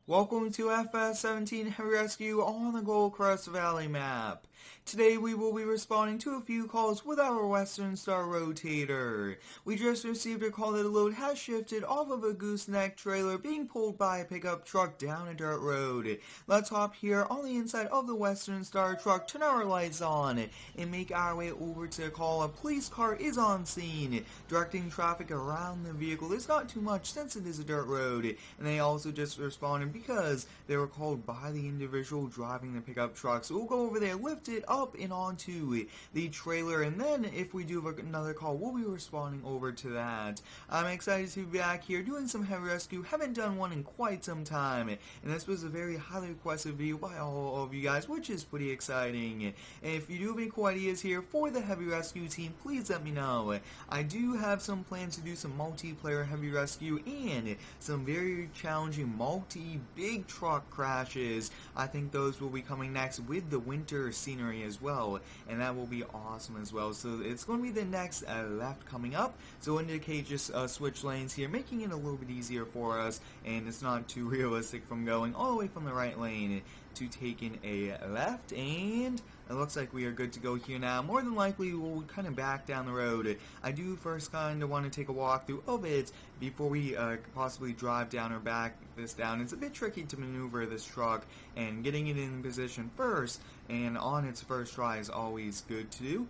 Welcome to FS17 Heavy Rescue on the Goldcrest Valley Map. Today we will be responding to a few calls with our Western Star Rotator. We just received a call that a load has shifted off of a gooseneck trailer being pulled by a pickup truck down a dirt road. Let's hop here on the inside of the Western Star truck, turn our lights on, and make our way over to the call. A police car is on scene, directing traffic around the vehicle. There's not too much since it is a dirt road, and they also just responded because they were called by the individual driving the pickup truck. So we'll go over there, lift it up and onto the trailer, and then if we do have another call, we'll be responding over to that. I'm excited to be back here doing some heavy rescue. Haven't done one in quite some time, and this was a very highly requested video by all of you guys, which is pretty exciting. And if you do have any cool ideas here for the heavy rescue team, please let me know. I do have some plans to do some multiplayer heavy rescue and some very challenging big truck crashes. I think those will be coming next with the winter scenery as well, and that will be awesome as well. So it's going to be the next left coming up, so indicate just switch lanes here, making it a little bit easier for us, and it's not too realistic from going all the way from the right lane to taking a left, and it looks like we are good to go here now. More than likely we'll kind of back down the road. I do first kind of want to take a walkthrough of it before we possibly drive down or back this down. It's a bit tricky to maneuver this truck, and getting it in position first and on its first try is always good to do.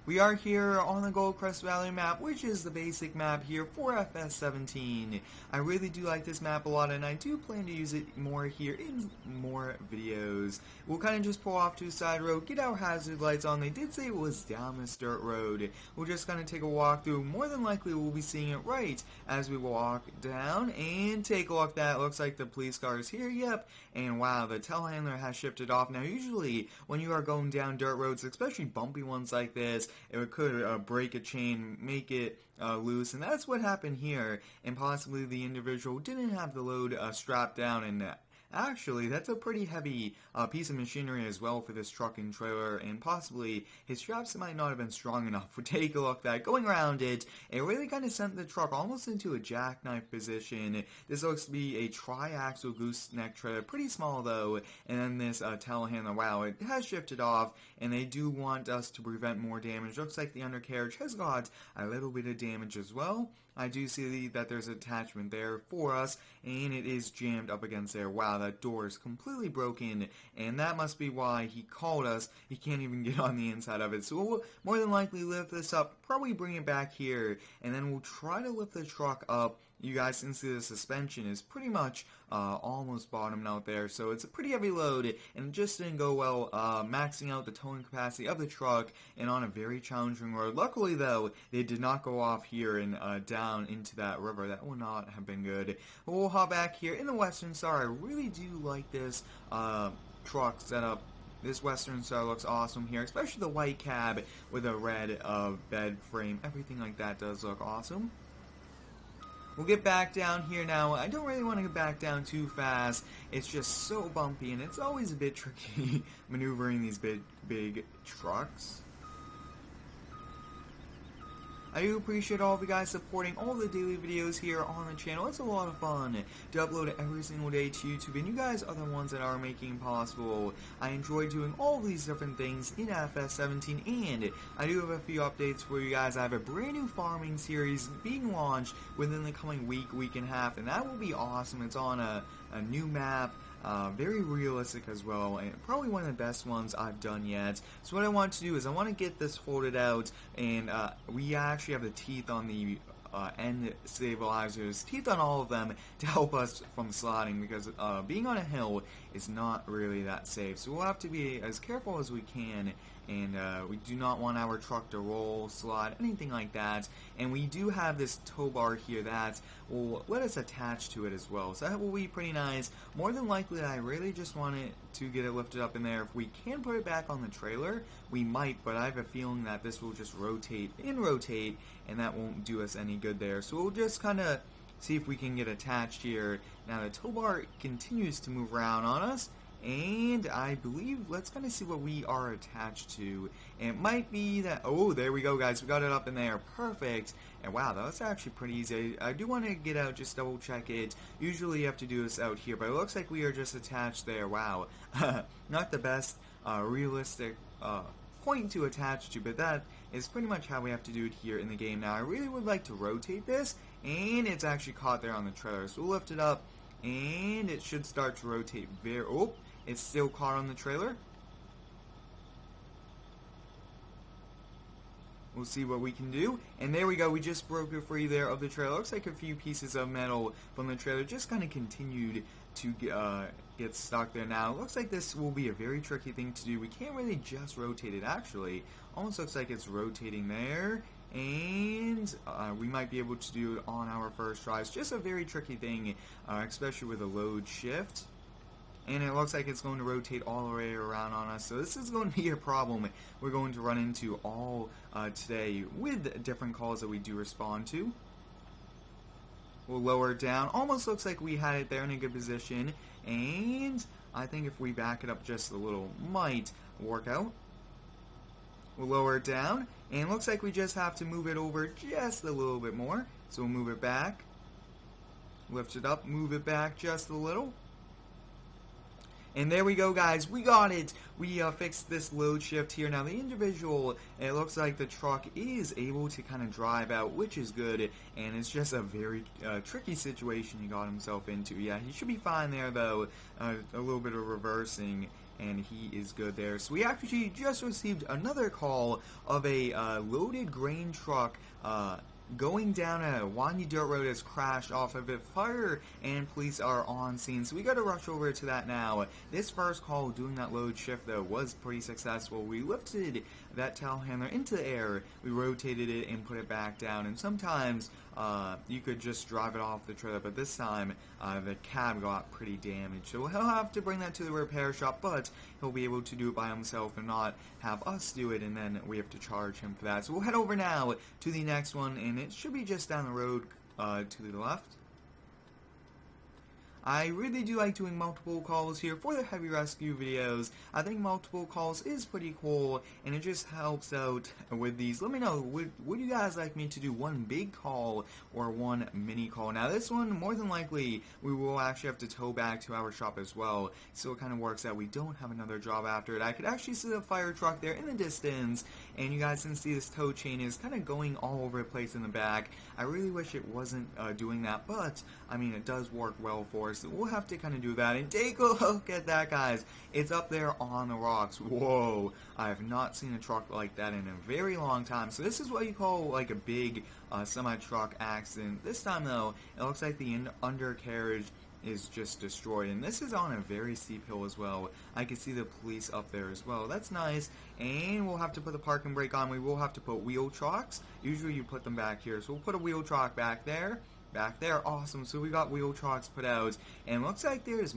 We are here on the Goldcrest Valley Map, which is the basic map here for FS17. I really do like this map a lot, and I do plan to use it more here in more videos. We'll kind of just pull off to a side road, get our hazard lights on. They did say it was down this dirt road. We'll just kind of take a walk through. More than likely we'll be seeing it right as we walk down, and take a look. That looks like the police car is here, yep. And wow, the telehandler has shifted off. Now usually when you are going down dirt roads, especially bumpy ones like this, it could break a chain, make it loose, and that's what happened here. And possibly the individual didn't have the load strapped down, and actually that's a pretty heavy piece of machinery as well for this truck and trailer, and possibly his straps might not have been strong enough. We'll take a look at that. Going around it, it really kind of sent the truck almost into a jackknife position. This looks to be a tri-axle gooseneck trailer, pretty small though, and then this telehandler, wow, it has shifted off, and they do want us to prevent more damage. Looks like the undercarriage has got a little bit of damage as well. I do see that there's an attachment there for us, and it is jammed up against there. Wow, that door is completely broken, and that must be why he called us. He can't even get on the inside of it. So we'll more than likely lift this up, probably bring it back here, and then we'll try to lift the truck up. You guys can see the suspension is pretty much almost bottomed out there, so it's a pretty heavy load, and it just didn't go well maxing out the towing capacity of the truck and on a very challenging road. Luckily though, they did not go off here and down into that river. That would not have been good. But we'll hop back here in the Western Star. I really do like this truck setup. This Western Star looks awesome here, especially the white cab with a red bed frame. Everything like that does look awesome. We'll get back down here now. I don't really want to get back down too fast. It's just so bumpy, and it's always a bit tricky maneuvering these big trucks. I do appreciate all of you guys supporting all the daily videos here on the channel. It's a lot of fun to upload every single day to YouTube, and you guys are the ones that are making it possible. I enjoy doing all these different things in FS17, and I do have a few updates for you guys. I have a brand new farming series being launched within the coming week and a half, and that will be awesome. It's on a new map. Very realistic as well, and probably one of the best ones I've done yet. So what I want to do is I want to get this folded out, and we actually have the teeth on the end stabilizers, teeth on all of them to help us from sliding, because being on a hill is not really that safe. So we'll have to be as careful as we can, and we do not want our truck to roll, slide, anything like that. And we do have this tow bar here that will let us attach to it as well, so that will be pretty nice. More than likely, I really just want it to get it lifted up in there. If we can put it back on the trailer, we might, but I have a feeling that this will just rotate, and that won't do us any good there. So we'll just kind of see if we can get attached here. Now the tow bar continues to move around on us, And I believe, let's kind of see what we are attached to. It might be that, oh, there we go, guys. We got it up in there. Perfect. And wow, that was actually pretty easy. I do want to get out, just double check it. Usually you have to do this out here, but it looks like we are just attached there. Wow. Not the best realistic point to attach to, but that is pretty much how we have to do it here in the game. Now, I really would like to rotate this, and it's actually caught there on the trailer. So we'll lift it up, and it should start to rotate very... Oh, it's still caught on the trailer. We'll see what we can do. And there we go. We just broke it free there of the trailer. Looks like a few pieces of metal from the trailer just kind of continued to get stuck there. Now, it looks like this will be a very tricky thing to do. We can't really just rotate it, actually. Almost looks like it's rotating there. And we might be able to do it on our first try. It's just a very tricky thing, especially with a load shift. And it looks like it's going to rotate all the way around on us. So this is going to be a problem we're going to run into all today with different calls that we do respond to. We'll lower it down. Almost looks like we had it there in a good position. And I think if we back it up just a little, might work out. We'll lower it down. And it looks like we just have to move it over just a little bit more. So we'll move it back. Lift it up, move it back just a little. And there we go, guys. We got it. We fixed this load shift here. Now, the individual, it looks like the truck is able to kind of drive out, which is good. And it's just a very tricky situation he got himself into. Yeah, he should be fine there, though. A little bit of reversing, and he is good there. So we actually just received another call of a loaded grain truck going down a windy dirt road has crashed off of it. Fire and police are on scene, so we got to rush over to that now. This first call doing that load shift, though, was pretty successful. We lifted that telehandler into the air, we rotated it and put it back down, and sometimes you could just drive it off the trailer, but this time the cab got pretty damaged. So he'll have to bring that to the repair shop, but he'll be able to do it by himself and not have us do it, and then we have to charge him for that. So we'll head over now to the next one, and it should be just down the road to the left. I really do like doing multiple calls here for the heavy rescue videos. I think multiple calls is pretty cool, and it just helps out with these. Let me know, would you guys like me to do one big call or one mini call? Now, this one, more than likely, we will actually have to tow back to our shop as well, so it kind of works out. We don't have another job after it. I could actually see the fire truck there in the distance, and you guys can see this tow chain is kind of going all over the place in the back. I really wish it wasn't doing that, but, I mean, it does work well for us. So we'll have to kind of do that, and take a look at that, guys. It's up there on the rocks. Whoa, I have not seen a truck like that in a very long time. So this is what you call like a big semi-truck accident. This time, though, it looks like the undercarriage is just destroyed, and this is on a very steep hill as well. I can see the police up there as well. That's nice. And we'll have to put the parking brake on. We will have to put wheel chocks. Usually you put them back here, so we'll put a wheel chock back there. Back there, awesome. So we got wheel chocks put out, and it looks like there's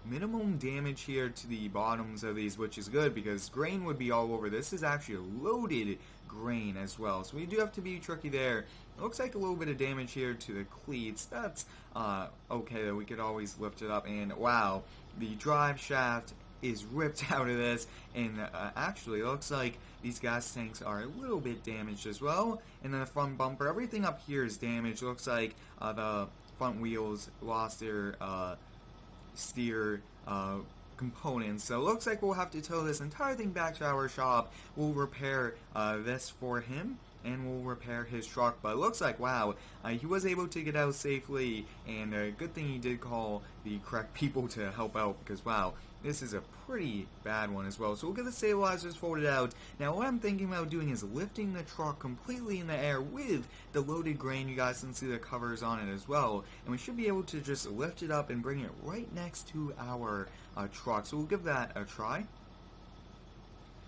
minimum damage here to the bottoms of these, which is good because grain would be all over. This is actually a loaded grain as well, so we do have to be tricky there. It looks like a little bit of damage here to the cleats. That's okay, though. We could always lift it up, and wow, the drive shaft is ripped out of this, and actually it looks like these gas tanks are a little bit damaged as well, and then the front bumper, everything up here is damaged. It looks like the front wheels lost their steer components, so it looks like we'll have to tow this entire thing back to our shop. We'll repair this for him, and we'll repair his truck, but it looks like, wow, he was able to get out safely, and a good thing he did call the correct people to help out, because, wow, this is a pretty bad one as well. So we'll get the stabilizers folded out. Now, what I'm thinking about doing is lifting the truck completely in the air with the loaded grain. You guys can see the covers on it as well, and we should be able to just lift it up and bring it right next to our truck. So we'll give that a try.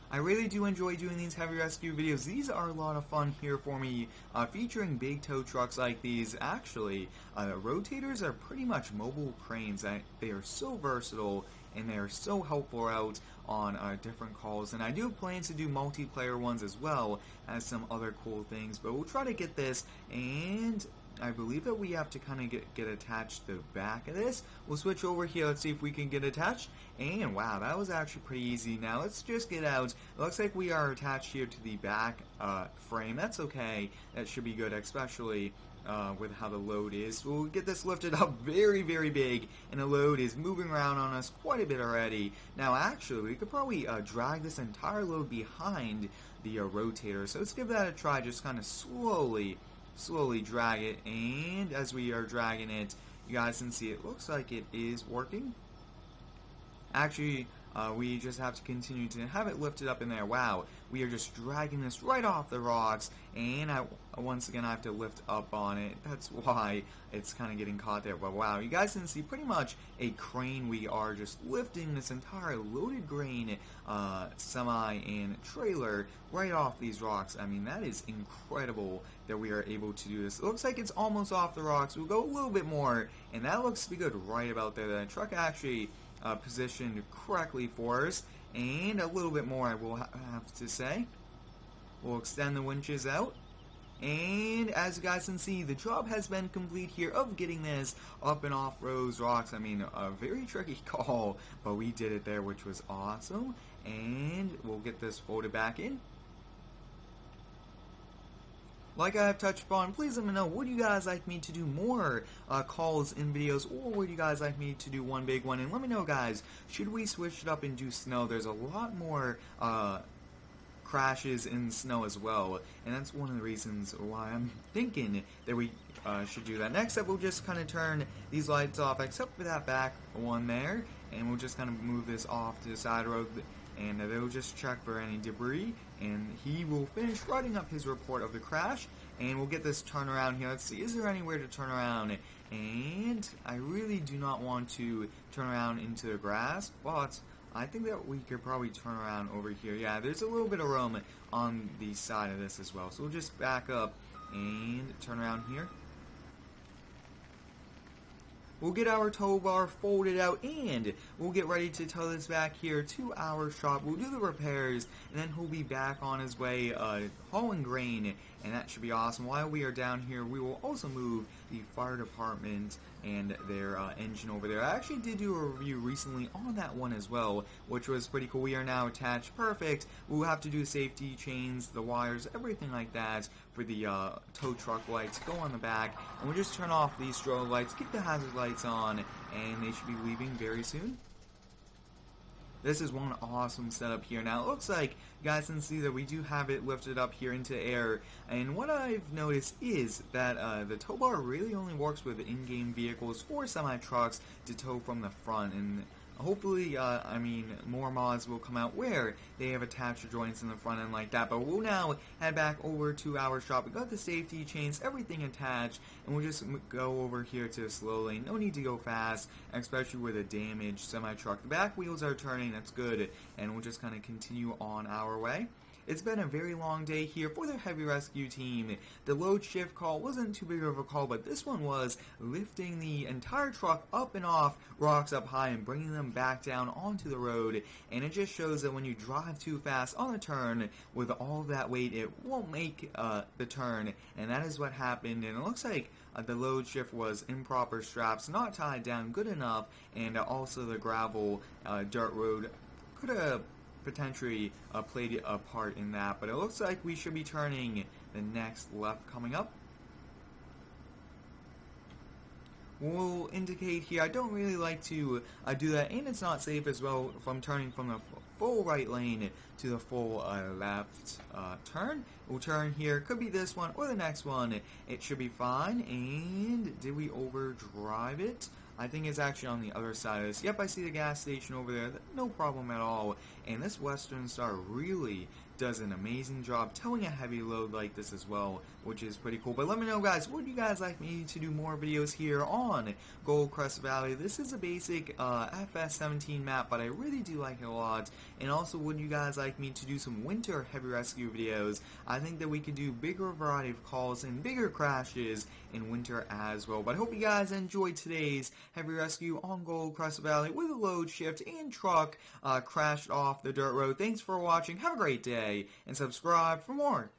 I really do enjoy doing these heavy rescue videos. These are a lot of fun here for me, featuring big tow trucks like these. Actually, rotators are pretty much mobile cranes. They are so versatile, and they are so helpful out on different calls. And I do plan to do multiplayer ones as well as some other cool things, but we'll try to get this, and I believe that we have to kind of get attached to the back of this. We'll switch over here. Let's see if we can get attached. And wow, that was actually pretty easy. Now let's just get out. It looks like we are attached here to the back frame. That's okay. That should be good, especially with how the load is. We'll get this lifted up very, very big, and the load is moving around on us quite a bit already. Now actually, we could probably drag this entire load behind the rotator. So let's give that a try. Just kind of slowly drag it, and as we are dragging it, you guys can see it looks like it is working. Actually, we just have to continue to have it lifted up in there. Wow, we are just dragging this right off the rocks, and once again I have to lift up on it. That's why it's kind of getting caught there. But wow, you guys can see pretty much a crane. We are just lifting this entire loaded grain semi and trailer right off these rocks. I mean, that is incredible that we are able to do this. It looks like it's almost off the rocks. We'll go a little bit more, and that looks to be good right about there. The truck actually positioned correctly for us, and a little bit more I will have to say. We'll extend the winches out, and as you guys can see, the job has been complete here of getting this up and off those rocks. I mean, a very tricky call, but we did it there, which was awesome. And we'll get this folded back in. Like I have touched upon, please let me know, would you guys like me to do more calls in videos, or would you guys like me to do one big one? And let me know, guys, should we switch it up and do snow? There's a lot more crashes in snow as well, and that's one of the reasons why I'm thinking that we should do that. Next up, we'll just kind of turn these lights off, except for that back one there, and we'll just kind of move this off to the side road, and they'll just check for any debris, and he will finish writing up his report of the crash, and we'll get this turn around here. Let's see, is there anywhere to turn around? And I really do not want to turn around into the grass, but I think that we could probably turn around over here. Yeah, there's a little bit of room on the side of this as well, so we'll just back up and turn around here. We'll get our tow bar folded out, and we'll get ready to tow this back here to our shop. We'll do the repairs, and then he'll be back on his way hauling grain, and that should be awesome. While we are down here, we will also move the fire department and their engine over there. I actually did do a review recently on that one as well, which was pretty cool. We are now attached. Perfect. We'll have to do safety chains, the wires, everything like that for the tow truck lights. Go on the back, and we'll just turn off these strobe lights, keep the hazard lights on, and they should be leaving very soon. This is one awesome setup here. Now it looks like you guys can see that we do have it lifted up here into air, and what I've noticed is that the tow bar really only works with in-game vehicles for semi-trucks to tow from the front, and hopefully, I mean, more mods will come out where they have attached joints in the front end like that. But we'll now head back over to our shop. We got the safety chains, everything attached, and we'll just go over here to a slow lane. No need to go fast, especially with a damaged semi-truck. The back wheels are turning, that's good, and we'll just kind of continue on our way. It's been a very long day here for the heavy rescue team. The load shift call wasn't too big of a call, but this one was lifting the entire truck up and off rocks up high and bringing them back down onto the road. And it just shows that when you drive too fast on a turn with all of that weight, it won't make the turn. And that is what happened. And it looks like the load shift was improper straps, not tied down good enough, and also the gravel dirt road could have potentially played a part in that, but it looks like we should be turning the next left coming up. We'll indicate here, I don't really like to do that, and it's not safe as well from turning from the full right lane to the full left turn. We'll turn here, could be this one or the next one, it should be fine. And did we overdrive it? I think it's actually on the other side of this. Yep, I see the gas station over there. No problem at all. And this Western Star really does an amazing job towing a heavy load like this as well, which is pretty cool. But let me know, guys, would you guys like me to do more videos here on Goldcrest Valley? This is a basic FS17 map, but I really do like it a lot. And also, would you guys like me to do some winter heavy rescue videos? I think that we could do bigger variety of calls and bigger crashes in winter as well. But I hope you guys enjoyed today's heavy rescue on Goldcrest Valley with a load shift and truck crashed off the dirt road. Thanks for watching. Have a great day, and subscribe for more.